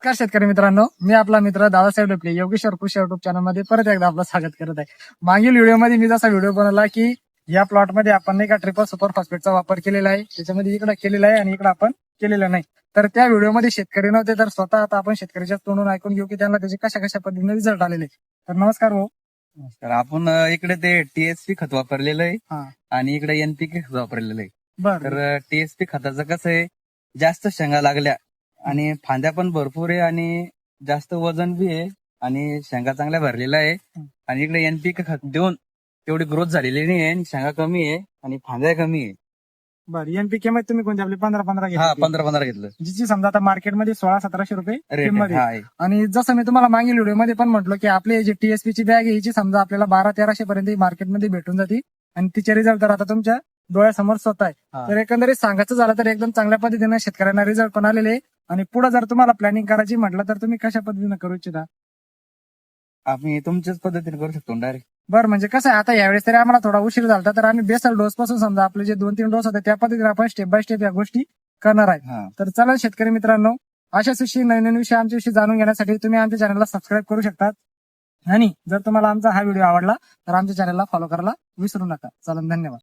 नमस्कार शेतकरी मित्रांनो, मी आपला मित्र दादासाहेब डपले योगेश्वर कृषी युट्यूब चॅनल मध्ये परत एकदा आपलं स्वागत करत आहे. मागील व्हिडिओमध्ये मी जसा व्हिडिओ बनवला की या प्लॉट मध्ये आपण नाही का ट्रिपल सुपर फॉस्फेटचा वापर केलेला आहे, त्याच्यामध्ये इकडे केलेला आहे आणि इकडे आपण केलेला नाही. तर त्या व्हिडिओमध्ये शेतकरी नव्हते, तर स्वतः आता आपण शेतकरीच्या तोंडून ऐकून घेऊ की त्यांना त्याचे कशा कशा पद्धतीने रिझल्ट आलेले. तर नमस्कार भाऊ. तर आपण इकडे ते टीएसपी खत वापरलेलं आहे हा आणि इकडे एनपीके खत वापरलेलं आहे. बरं तर टीएसपी खताचं कसं आहे, जास्त शेंगा लागल्या आणि फांद्या पण भरपूर आहे आणि जास्त वजन बी आहे आणि शेंगा चांगल्या भरलेल्या आहे. आणि इकडे एनपीके खत देऊन तेवढी ग्रोथ झालेली नाही आहे, शेंगा कमी आहे आणि फांद्या कमी आहे. बरं एनपीके मध्ये तुम्ही कोणते आपले 15-15 हा, घेतले? 15-15 घेतलं. जिची समजा आता मार्केटमध्ये 1600-1700 रुपये रेट किंमत आहे. आहे. आणि जसं मी तुम्हाला मागील व्हिडिओमध्ये पण म्हटलं की आपली जी टीएसपी ची बॅग आहे हिची समजा आपल्याला 1200-1300 पर्यंत मार्केटमध्ये भेटून जाते आणि तिचे रिझल्ट तर आता तुमच्या डोळ्यासमोर स्वतः आहे. हा. तर एकंदरीत सांगायचं झालं तर एकदम चांगल्या पद्धतीने शेतकऱ्यांना रिझल्ट पण आलेले आहे. आणि पुढे जर तुम्हाला प्लॅनिंग करायची म्हटलं तर तुम्ही कशा पद्धतीने करू इच्छिता? आम्ही तुमच्याच पद्धतीने करू शकतो डायरेक्ट. बरं म्हणजे कसं आहे, आता यावेळेस तरी आम्हाला थोडा उशीर झाला तर आम्ही बेसल डोस पासून समजा आपले जे 2-3 डोस होते त्या पद्धतीने आपण स्टेप बाय स्टेप या गोष्टी करणार आहे. हा, तर चला शेतकरी मित्रांनो, अशाच विषयी नवीन विषय आमच्याविषयी जाणून घेण्यासाठी तुम्ही आमच्या चॅनलला सबस्क्राईब करू शकता. आणि जर तुम्हाला आमचा हा व्हिडिओ आवडला तर आमच्या चॅनलला फॉलो करायला विसरू नका. चला, धन्यवाद.